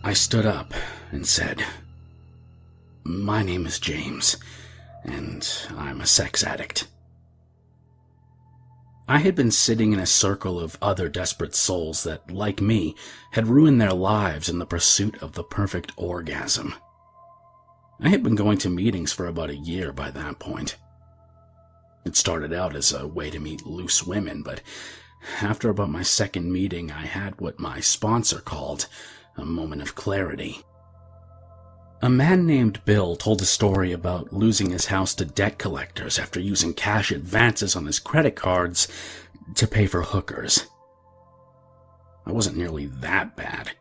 I stood up and said, "My name is James, and I'm a sex addict." I had been sitting in a circle of other desperate souls that, like me, had ruined their lives in the pursuit of the perfect orgasm. I had been going to meetings for about a year by that point. It started out as a way to meet loose women, but after about my second meeting, I had what my sponsor called a moment of clarity. A man named Bill told a story about losing his house to debt collectors after using cash advances on his credit cards to pay for hookers. I wasn't nearly that bad,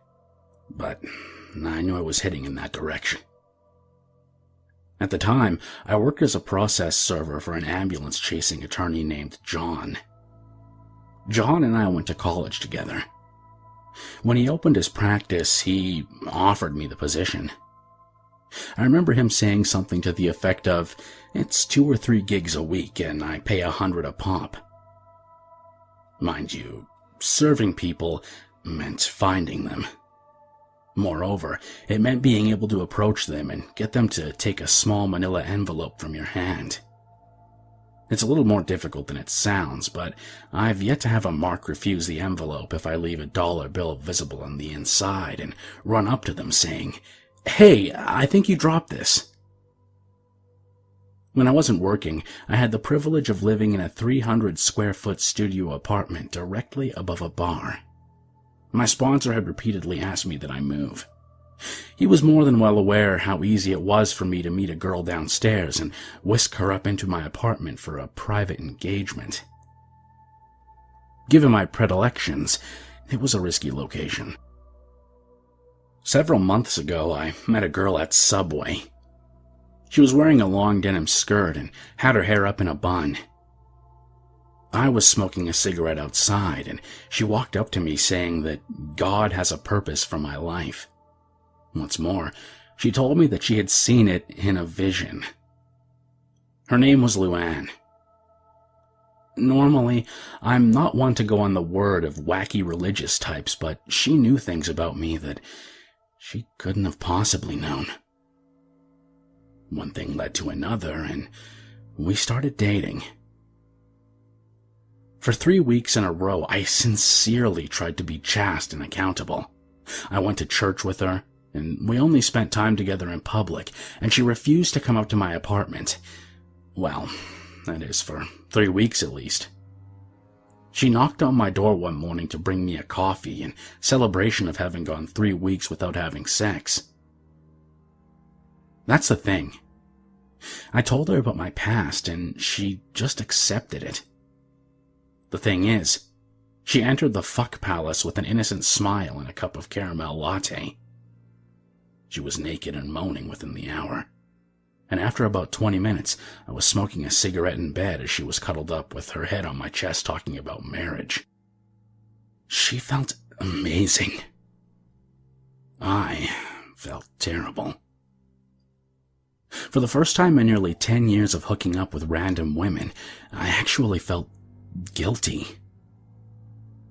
but I knew I was heading in that direction. At the time, I worked as a process server for an ambulance-chasing attorney named John. John and I went to college together. When he opened his practice, he offered me the position. I remember him saying something to the effect of, "It's 2 or 3 gigs a week and I pay $100 a pop." Mind you, serving people meant finding them. Moreover, it meant being able to approach them and get them to take a small manila envelope from your hand. It's a little more difficult than it sounds, but I've yet to have a mark refuse the envelope if I leave a dollar bill visible on the inside and run up to them saying, "Hey, I think you dropped this." When I wasn't working, I had the privilege of living in a 300-square-foot studio apartment directly above a bar. My sponsor had repeatedly asked me that I move. He was more than well aware how easy it was for me to meet a girl downstairs and whisk her up into my apartment for a private engagement. Given my predilections, it was a risky location. Several months ago, I met a girl at Subway. She was wearing a long denim skirt and had her hair up in a bun. I was smoking a cigarette outside, and she walked up to me saying that God has a purpose for my life. What's more, she told me that she had seen it in a vision. Her name was Luann. Normally, I'm not one to go on the word of wacky religious types, but she knew things about me that she couldn't have possibly known. One thing led to another, and we started dating. For 3 weeks in a row, I sincerely tried to be chaste and accountable. I went to church with her, and we only spent time together in public, and she refused to come up to my apartment. Well, that is, for 3 weeks at least. She knocked on my door one morning to bring me a coffee in celebration of having gone 3 weeks without having sex. That's the thing. I told her about my past, and she just accepted it. The thing is, she entered the fuck palace with an innocent smile and a cup of caramel latte. She was naked and moaning within the hour, and after about 20 minutes, I was smoking a cigarette in bed as she was cuddled up with her head on my chest talking about marriage. She felt amazing. I felt terrible. For the first time in nearly 10 years of hooking up with random women, I actually felt guilty.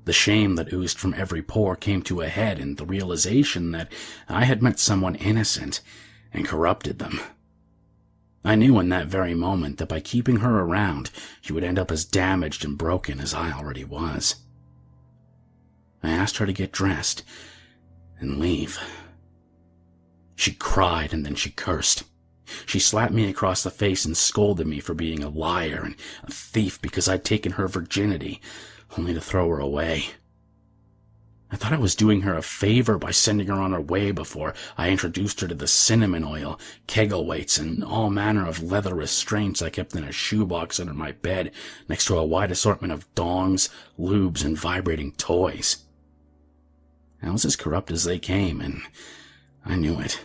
The shame that oozed from every pore came to a head in the realization that I had met someone innocent and corrupted them. I knew in that very moment that by keeping her around, she would end up as damaged and broken as I already was. I asked her to get dressed and leave. She cried and then she cursed. She slapped me across the face and scolded me for being a liar and a thief because I'd taken her virginity, only to throw her away. I thought I was doing her a favor by sending her on her way before I introduced her to the cinnamon oil, kegel weights, and all manner of leather restraints I kept in a shoebox under my bed next to a wide assortment of dongs, lubes, and vibrating toys. I was as corrupt as they came, and I knew it.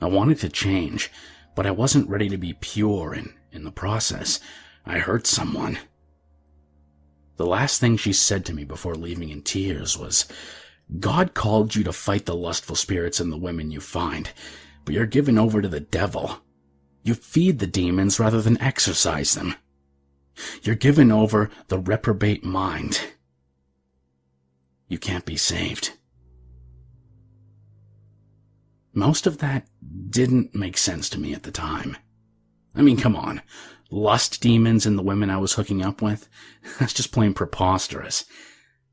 I wanted to change, but I wasn't ready to be pure, and in the process, I hurt someone. The last thing she said to me before leaving in tears was, "God called you to fight the lustful spirits in the women you find, but you're given over to the devil. You feed the demons rather than exorcise them. You're given over the reprobate mind. You can't be saved." Most of that didn't make sense to me at the time. I mean, come on. Lust demons in the women I was hooking up with? That's just plain preposterous.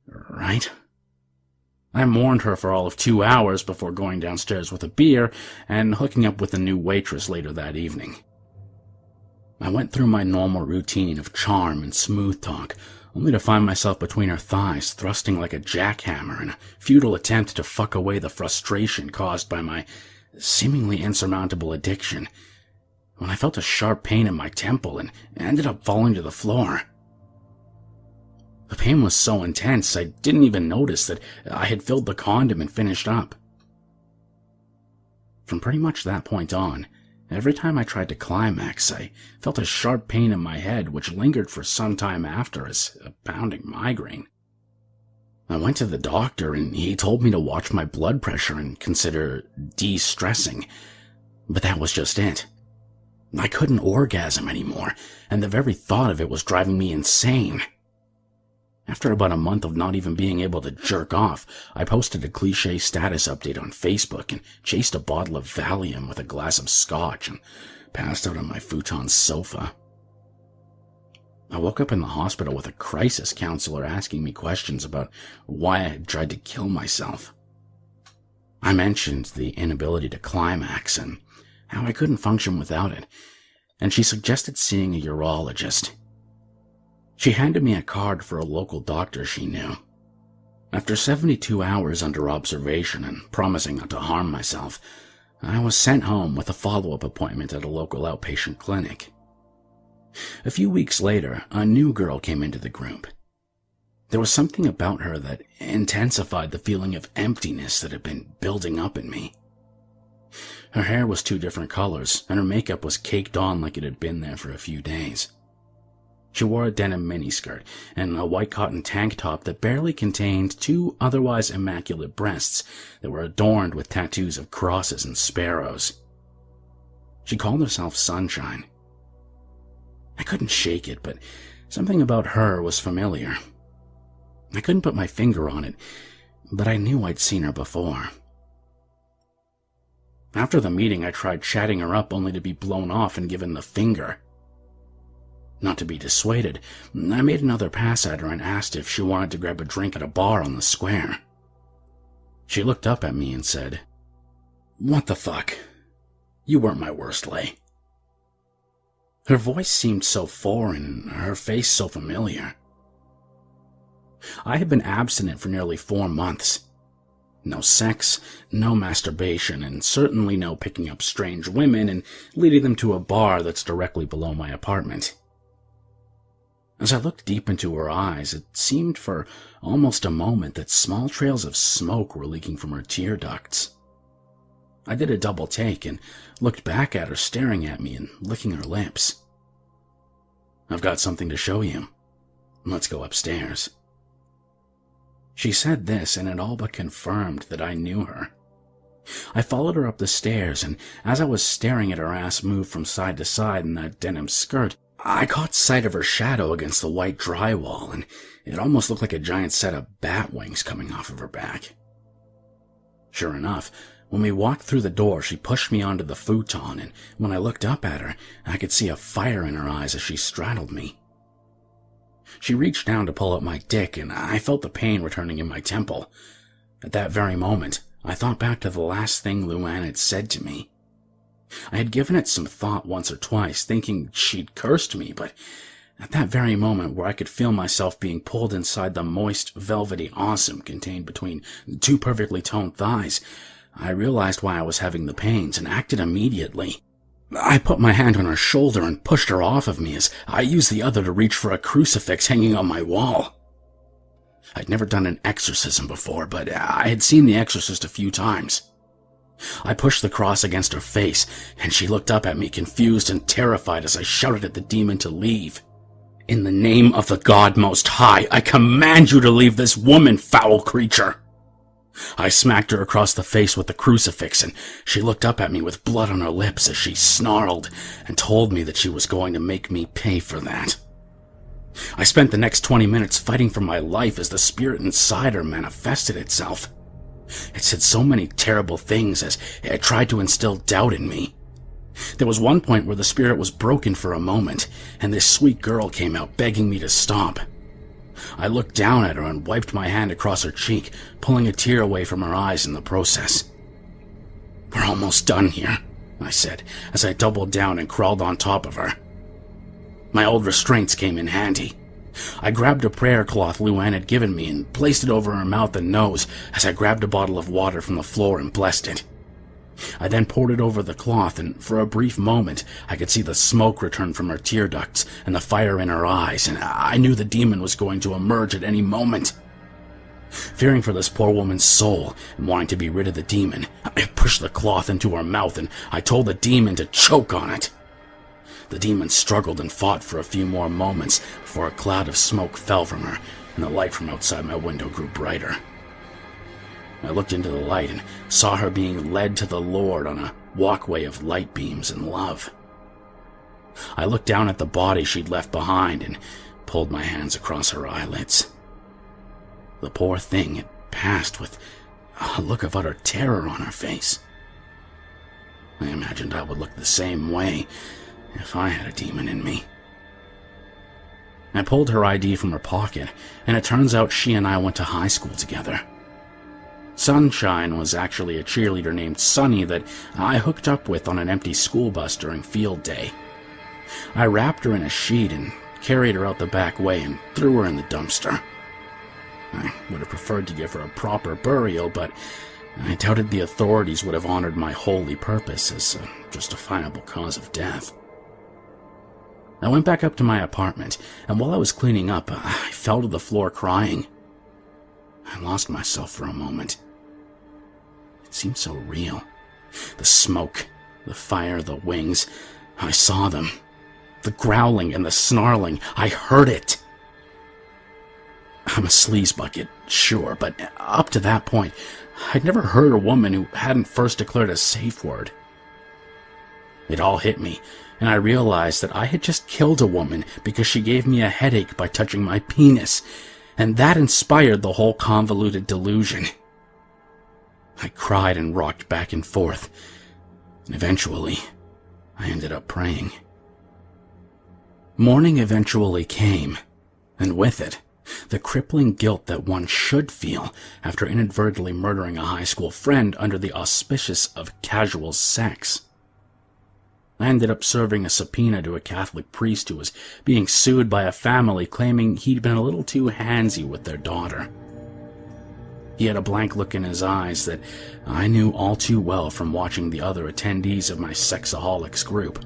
Right? I mourned her for all of 2 hours before going downstairs with a beer and hooking up with a new waitress later that evening. I went through my normal routine of charm and smooth talk, only to find myself between her thighs, thrusting like a jackhammer in a futile attempt to fuck away the frustration caused by my seemingly insurmountable addiction, when I felt a sharp pain in my temple and ended up falling to the floor. The pain was so intense, I didn't even notice that I had filled the condom and finished up. From pretty much that point on, every time I tried to climax, I felt a sharp pain in my head which lingered for some time after as a pounding migraine. I went to the doctor and he told me to watch my blood pressure and consider de-stressing, but that was just it. I couldn't orgasm anymore, and the very thought of it was driving me insane. After about a month of not even being able to jerk off, I posted a cliché status update on Facebook and chased a bottle of Valium with a glass of scotch and passed out on my futon sofa. I woke up in the hospital with a crisis counselor asking me questions about why I had tried to kill myself. I mentioned the inability to climax and how I couldn't function without it, and she suggested seeing a urologist. She handed me a card for a local doctor she knew. After 72 hours under observation and promising not to harm myself, I was sent home with a follow-up appointment at a local outpatient clinic. A few weeks later, a new girl came into the group. There was something about her that intensified the feeling of emptiness that had been building up in me. Her hair was 2 different colors, and her makeup was caked on like it had been there for a few days. She wore a denim miniskirt and a white cotton tank top that barely contained 2 otherwise immaculate breasts that were adorned with tattoos of crosses and sparrows. She called herself Sunshine. I couldn't shake it, but something about her was familiar. I couldn't put my finger on it, but I knew I'd seen her before. After the meeting, I tried chatting her up only to be blown off and given the finger. Not to be dissuaded, I made another pass at her and asked if she wanted to grab a drink at a bar on the square. She looked up at me and said, "What the fuck? You weren't my worst lay." Her voice seemed so foreign and her face so familiar. I had been abstinent for nearly 4 months. No sex, no masturbation, and certainly no picking up strange women and leading them to a bar that's directly below my apartment. As I looked deep into her eyes, it seemed for almost a moment that small trails of smoke were leaking from her tear ducts. I did a double take and looked back at her, staring at me and licking her lips. "I've got something to show you. Let's go upstairs." She said this, and it all but confirmed that I knew her. I followed her up the stairs, and as I was staring at her ass move from side to side in that denim skirt, I caught sight of her shadow against the white drywall, and it almost looked like a giant set of bat wings coming off of her back. Sure enough, when we walked through the door, she pushed me onto the futon, and when I looked up at her, I could see a fire in her eyes as she straddled me. She reached down to pull out my dick, and I felt the pain returning in my temple. At that very moment, I thought back to the last thing Luann had said to me. I had given it some thought once or twice, thinking she'd cursed me, but at that very moment where I could feel myself being pulled inside the moist, velvety awesome contained between 2 perfectly toned thighs, I realized why I was having the pains and acted immediately. I put my hand on her shoulder and pushed her off of me as I used the other to reach for a crucifix hanging on my wall. I'd never done an exorcism before, but I had seen The Exorcist a few times. I pushed the cross against her face, and she looked up at me confused and terrified as I shouted at the demon to leave. "In the name of the God Most High, I command you to leave this woman, foul creature!" I smacked her across the face with the crucifix, and she looked up at me with blood on her lips as she snarled and told me that she was going to make me pay for that. I spent the next 20 minutes fighting for my life as the spirit inside her manifested itself. It said so many terrible things as it tried to instill doubt in me. There was one point where the spirit was broken for a moment, and this sweet girl came out begging me to stop. I looked down at her and wiped my hand across her cheek, pulling a tear away from her eyes in the process. "We're almost done here," I said, as I doubled down and crawled on top of her. My old restraints came in handy. I grabbed a prayer cloth Luann had given me and placed it over her mouth and nose as I grabbed a bottle of water from the floor and blessed it. I then poured it over the cloth, and for a brief moment I could see the smoke return from her tear ducts and the fire in her eyes, and I knew the demon was going to emerge at any moment. Fearing for this poor woman's soul and wanting to be rid of the demon, I pushed the cloth into her mouth and I told the demon to choke on it. The demon struggled and fought for a few more moments before a cloud of smoke fell from her and the light from outside my window grew brighter. I looked into the light and saw her being led to the Lord on a walkway of light beams and love. I looked down at the body she'd left behind and pulled my hands across her eyelids. The poor thing had passed with a look of utter terror on her face. I imagined I would look the same way if I had a demon in me. I pulled her ID from her pocket, and it turns out she and I went to high school together. Sunshine was actually a cheerleader named Sunny that I hooked up with on an empty school bus during field day. I wrapped her in a sheet and carried her out the back way and threw her in the dumpster. I would have preferred to give her a proper burial, but I doubted the authorities would have honored my holy purpose as a justifiable cause of death. I went back up to my apartment, and while I was cleaning up, I fell to the floor crying. I lost myself for a moment. It seemed so real. The smoke, the fire, the wings. I saw them. The growling and the snarling. I heard it. I'm a sleaze bucket, sure, but up to that point, I'd never heard a woman who hadn't first declared a safe word. It all hit me, and I realized that I had just killed a woman because she gave me a headache by touching my penis, and that inspired the whole convoluted delusion. I cried and rocked back and forth, and eventually, I ended up praying. Morning eventually came, and with it, the crippling guilt that one should feel after inadvertently murdering a high school friend under the auspices of casual sex. I ended up serving a subpoena to a Catholic priest who was being sued by a family claiming he'd been a little too handsy with their daughter. He had a blank look in his eyes that I knew all too well from watching the other attendees of my sexaholics group.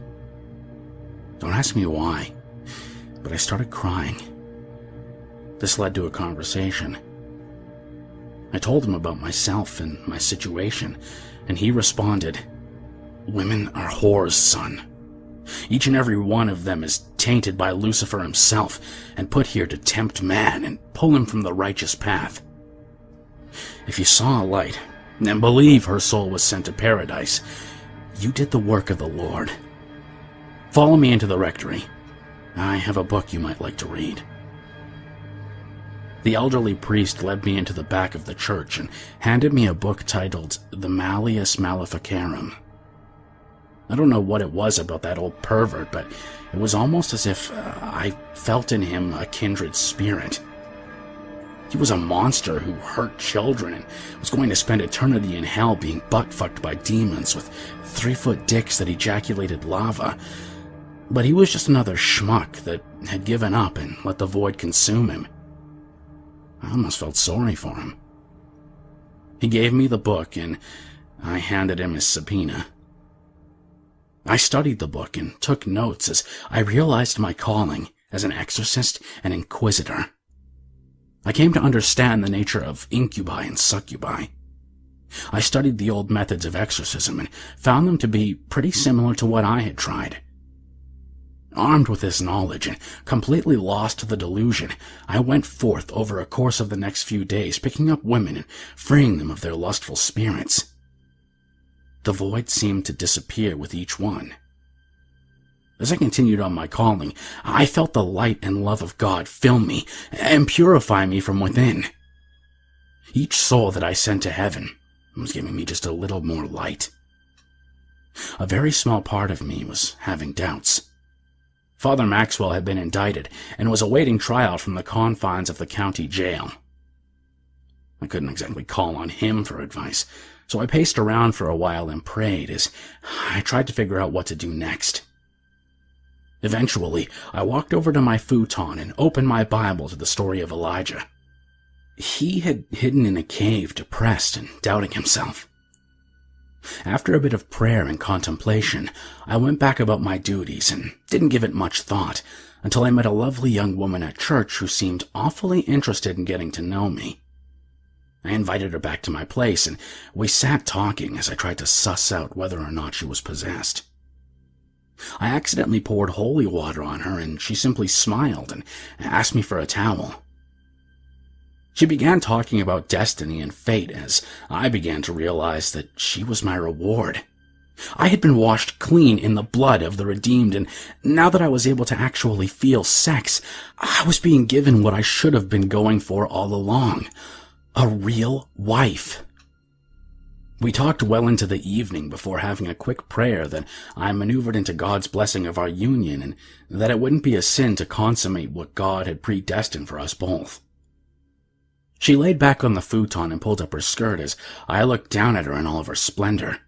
Don't ask me why, but I started crying. This led to a conversation. I told him about myself and my situation, and he responded, "Women are whores, son. Each and every one of them is tainted by Lucifer himself and put here to tempt man and pull him from the righteous path. If you saw a light and believe her soul was sent to paradise, you did the work of the Lord. Follow me into the rectory. I have a book you might like to read." The elderly priest led me into the back of the church and handed me a book titled The Malleus Maleficarum. I don't know what it was about that old pervert, but it was almost as if I felt in him a kindred spirit. He was a monster who hurt children and was going to spend eternity in hell being butt-fucked by demons with 3-foot dicks that ejaculated lava. But he was just another schmuck that had given up and let the void consume him. I almost felt sorry for him. He gave me the book, and I handed him his subpoena. I studied the book and took notes as I realized my calling as an exorcist and inquisitor. I came to understand the nature of incubi and succubi. I studied the old methods of exorcism and found them to be pretty similar to what I had tried. Armed with this knowledge and completely lost to the delusion, I went forth over a course of the next few days, picking up women and freeing them of their lustful spirits. The void seemed to disappear with each one. As I continued on my calling, I felt the light and love of God fill me and purify me from within. Each soul that I sent to heaven was giving me just a little more light. A very small part of me was having doubts. Father Maxwell had been indicted and was awaiting trial from the confines of the county jail. I couldn't exactly call on him for advice, so I paced around for a while and prayed as I tried to figure out what to do next. Eventually, I walked over to my futon and opened my Bible to the story of Elijah. He had hidden in a cave, depressed and doubting himself. After a bit of prayer and contemplation, I went back about my duties and didn't give it much thought until I met a lovely young woman at church who seemed awfully interested in getting to know me. I invited her back to my place, and we sat talking as I tried to suss out whether or not she was possessed. I accidentally poured holy water on her, and she simply smiled and asked me for a towel. She began talking about destiny and fate as I began to realize that she was my reward. I had been washed clean in the blood of the redeemed, and now that I was able to actually feel sex, I was being given what I should have been going for all along. A real wife. We talked well into the evening before having a quick prayer that I maneuvered into God's blessing of our union and that it wouldn't be a sin to consummate what God had predestined for us both. She laid back on the futon and pulled up her skirt as I looked down at her in all of her splendor.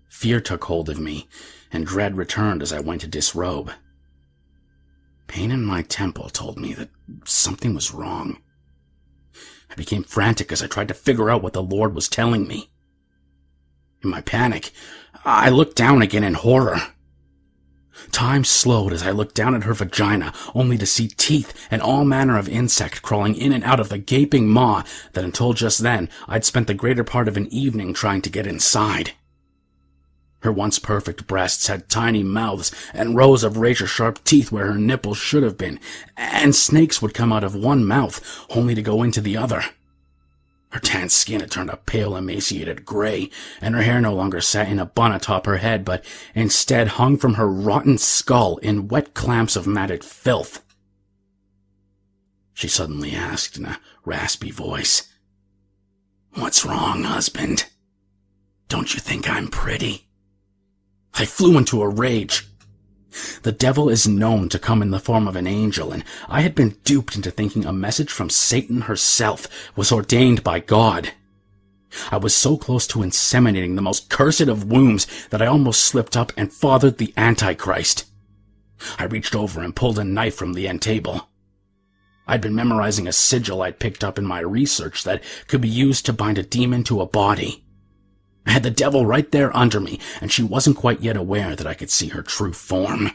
Fear took hold of me, and dread returned as I went to disrobe. Pain in my temple told me that something was wrong. I became frantic as I tried to figure out what the Lord was telling me. In my panic, I looked down again in horror. Time slowed as I looked down at her vagina, only to see teeth and all manner of insect crawling in and out of the gaping maw that until just then I'd spent the greater part of an evening trying to get inside. Her once perfect breasts had tiny mouths and rows of razor-sharp teeth where her nipples should have been, and snakes would come out of one mouth, only to go into the other. Her tan skin had turned a pale, emaciated gray, and her hair no longer sat in a bun atop her head, but instead hung from her rotten skull in wet clamps of matted filth. She suddenly asked in a raspy voice, "What's wrong, husband? Don't you think I'm pretty?" I flew into a rage. The devil is known to come in the form of an angel, and I had been duped into thinking a message from Satan herself was ordained by God. I was so close to inseminating the most cursed of wombs that I almost slipped up and fathered the Antichrist. I reached over and pulled a knife from the end table. I'd been memorizing a sigil I'd picked up in my research that could be used to bind a demon to a body. I had the devil right there under me, and she wasn't quite yet aware that I could see her true form.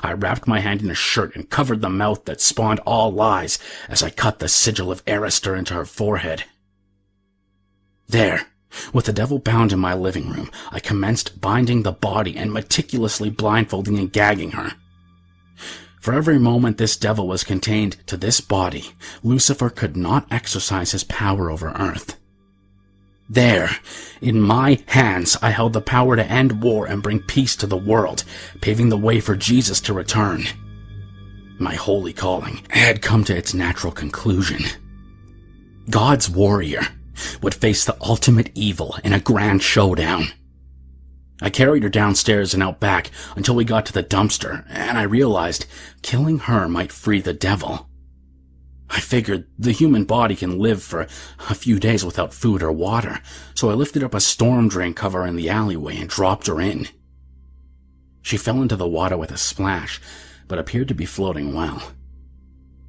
I wrapped my hand in a shirt and covered the mouth that spawned all lies as I cut the sigil of Arister into her forehead. There, with the devil bound in my living room, I commenced binding the body and meticulously blindfolding and gagging her. For every moment this devil was contained to this body, Lucifer could not exercise his power over earth. There, in my hands, I held the power to end war and bring peace to the world, paving the way for Jesus to return. My holy calling had come to its natural conclusion. God's warrior would face the ultimate evil in a grand showdown. I carried her downstairs and out back until we got to the dumpster, and I realized killing her might free the devil. I figured the human body can live for a few days without food or water, so I lifted up a storm drain cover in the alleyway and dropped her in. She fell into the water with a splash, but appeared to be floating well.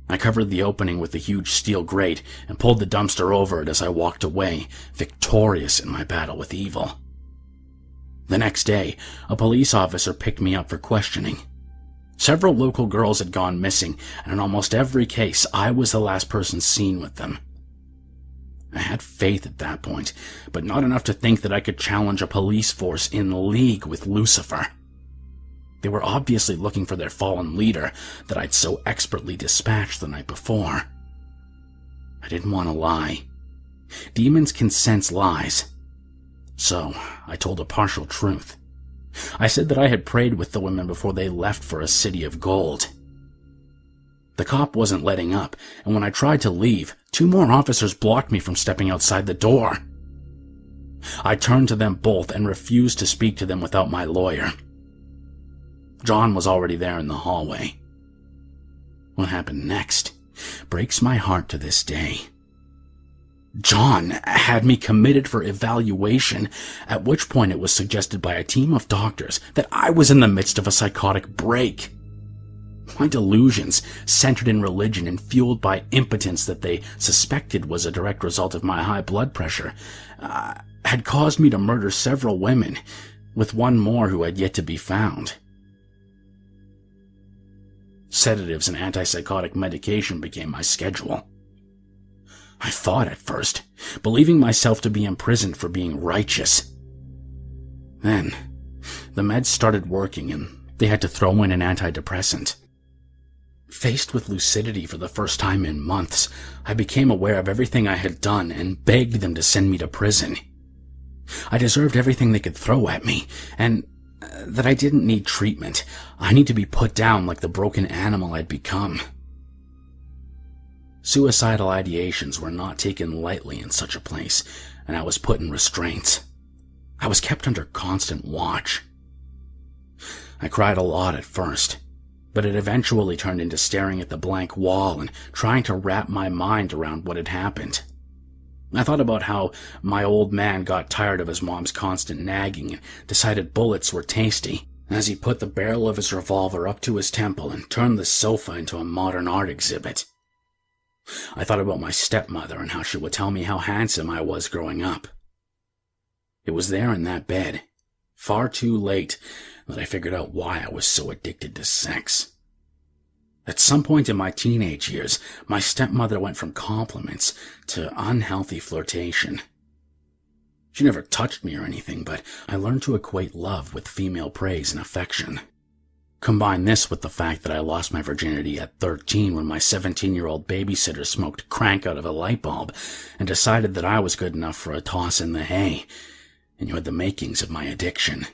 I covered the opening with a huge steel grate and pulled the dumpster over it as I walked away, victorious in my battle with evil. The next day, a police officer picked me up for questioning. Several local girls had gone missing, and in almost every case, I was the last person seen with them. I had faith at that point, but not enough to think that I could challenge a police force in league with Lucifer. They were obviously looking for their fallen leader that I'd so expertly dispatched the night before. I didn't want to lie. Demons can sense lies. So I told a partial truth. I said that I had prayed with the women before they left for a city of gold. The cop wasn't letting up, and when I tried to leave, 2 more officers blocked me from stepping outside the door. I turned to them both and refused to speak to them without my lawyer. John was already there in the hallway. What happened next breaks my heart to this day. John had me committed for evaluation, at which point it was suggested by a team of doctors that I was in the midst of a psychotic break. My delusions, centered in religion and fueled by impotence that they suspected was a direct result of my high blood pressure, had caused me to murder several women, with one more who had yet to be found. Sedatives and antipsychotic medication became my schedule. I thought at first, believing myself to be imprisoned for being righteous. Then, the meds started working and they had to throw in an antidepressant. Faced with lucidity for the first time in months, I became aware of everything I had done and begged them to send me to prison. I deserved everything they could throw at me, and that I didn't need treatment. I need to be put down like the broken animal I'd become. Suicidal ideations were not taken lightly in such a place, and I was put in restraints. I was kept under constant watch. I cried a lot at first, but it eventually turned into staring at the blank wall and trying to wrap my mind around what had happened. I thought about how my old man got tired of his mom's constant nagging and decided bullets were tasty, as he put the barrel of his revolver up to his temple and turned the sofa into a modern art exhibit. I thought about my stepmother and how she would tell me how handsome I was growing up. It was there in that bed, far too late, that I figured out why I was so addicted to sex. At some point in my teenage years, my stepmother went from compliments to unhealthy flirtation. She never touched me or anything, but I learned to equate love with female praise and affection. Combine this with the fact that I lost my virginity at 13 when my 17-year-old babysitter smoked crank out of a light bulb and decided that I was good enough for a toss in the hay, and you had the makings of my addiction.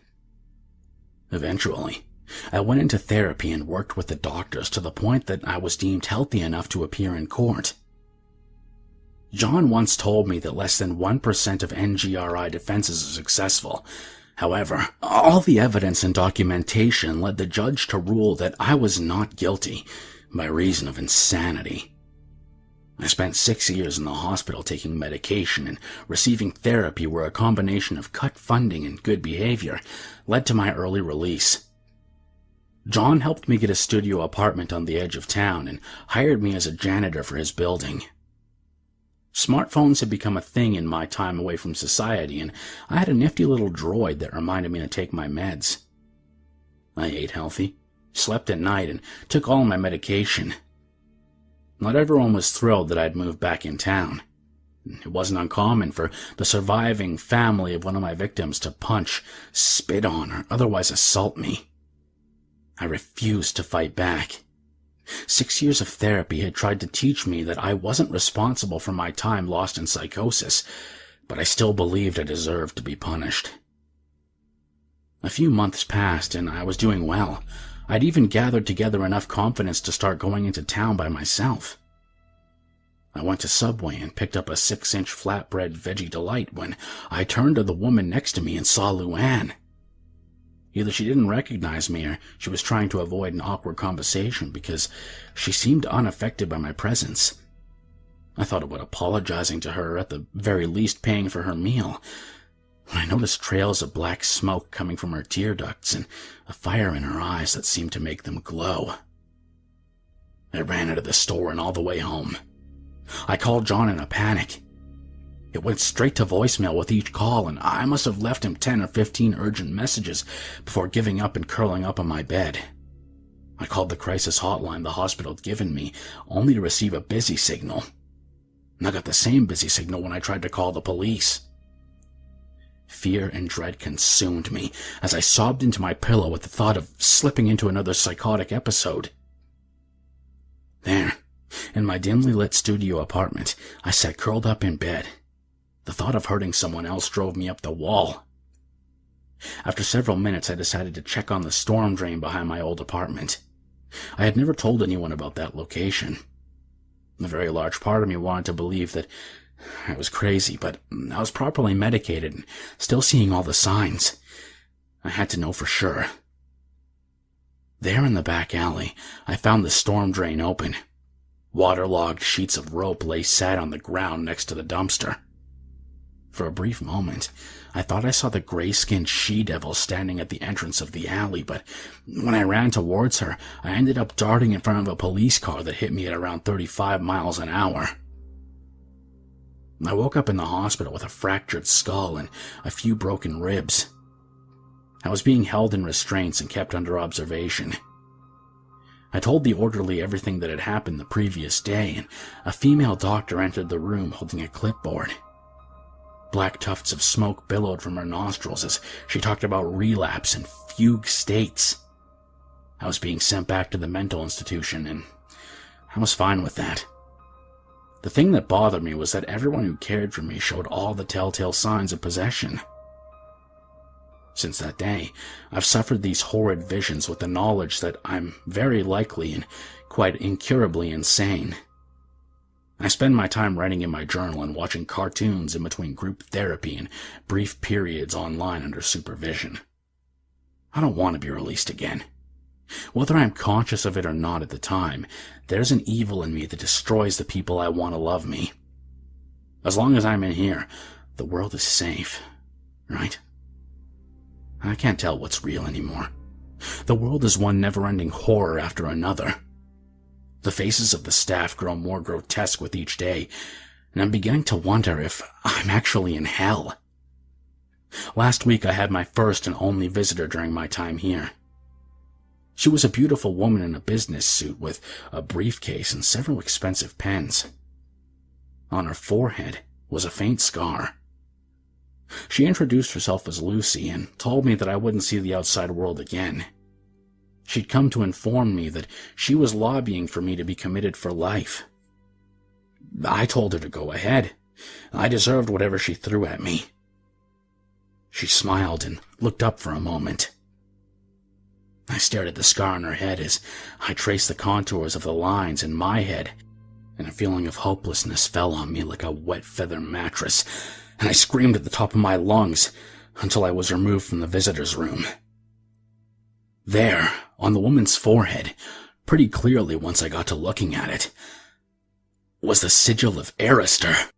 Eventually, I went into therapy and worked with the doctors to the point that I was deemed healthy enough to appear in court. John once told me that less than 1% of NGRI defenses are successful. However, all the evidence and documentation led the judge to rule that I was not guilty by reason of insanity. I spent 6 years in the hospital taking medication and receiving therapy where a combination of cut funding and good behavior led to my early release. John helped me get a studio apartment on the edge of town and hired me as a janitor for his building. Smartphones had become a thing in my time away from society, and I had a nifty little droid that reminded me to take my meds. I ate healthy, slept at night, and took all my medication. Not everyone was thrilled that I'd moved back in town. It wasn't uncommon for the surviving family of one of my victims to punch, spit on, or otherwise assault me. I refused to fight back. 6 years of therapy had tried to teach me that I wasn't responsible for my time lost in psychosis, but I still believed I deserved to be punished. A few months passed, and I was doing well. I'd even gathered together enough confidence to start going into town by myself. I went to Subway and picked up a 6-inch flatbread veggie delight when I turned to the woman next to me and saw Luann. Either she didn't recognize me or she was trying to avoid an awkward conversation because she seemed unaffected by my presence. I thought about apologizing to her, at the very least paying for her meal, when I noticed trails of black smoke coming from her tear ducts and a fire in her eyes that seemed to make them glow. I ran out of the store and all the way home. I called John in a panic. It went straight to voicemail with each call, and I must have left him 10 or 15 urgent messages before giving up and curling up on my bed. I called the crisis hotline the hospital had given me, only to receive a busy signal. And I got the same busy signal when I tried to call the police. Fear and dread consumed me as I sobbed into my pillow at the thought of slipping into another psychotic episode. There, in my dimly lit studio apartment, I sat curled up in bed. The thought of hurting someone else drove me up the wall. After several minutes, I decided to check on the storm drain behind my old apartment. I had never told anyone about that location. A very large part of me wanted to believe that I was crazy, but I was properly medicated and still seeing all the signs. I had to know for sure. There in the back alley, I found the storm drain open. Waterlogged sheets of rope lay sad on the ground next to the dumpster. For a brief moment, I thought I saw the gray-skinned she-devil standing at the entrance of the alley, but when I ran towards her, I ended up darting in front of a police car that hit me at around 35 miles an hour. I woke up in the hospital with a fractured skull and a few broken ribs. I was being held in restraints and kept under observation. I told the orderly everything that had happened the previous day, and a female doctor entered the room holding a clipboard. Black tufts of smoke billowed from her nostrils as she talked about relapse and fugue states. I was being sent back to the mental institution, and I was fine with that. The thing that bothered me was that everyone who cared for me showed all the telltale signs of possession. Since that day, I've suffered these horrid visions with the knowledge that I'm very likely and quite incurably insane. I spend my time writing in my journal and watching cartoons in between group therapy and brief periods online under supervision. I don't want to be released again. Whether I'm conscious of it or not at the time, there's an evil in me that destroys the people I want to love me. As long as I'm in here, the world is safe, right? I can't tell what's real anymore. The world is one never-ending horror after another. The faces of the staff grow more grotesque with each day, and I'm beginning to wonder if I'm actually in hell. Last week I had my first and only visitor during my time here. She was a beautiful woman in a business suit with a briefcase and several expensive pens. On her forehead was a faint scar. She introduced herself as Lucy and told me that I wouldn't see the outside world again. She'd come to inform me that she was lobbying for me to be committed for life. I told her to go ahead. I deserved whatever she threw at me. She smiled and looked up for a moment. I stared at the scar on her head as I traced the contours of the lines in my head, and a feeling of hopelessness fell on me like a wet feather mattress, and I screamed at the top of my lungs until I was removed from the visitor's room. There, on the woman's forehead, pretty clearly once I got to looking at it, was the sigil of Arrestor.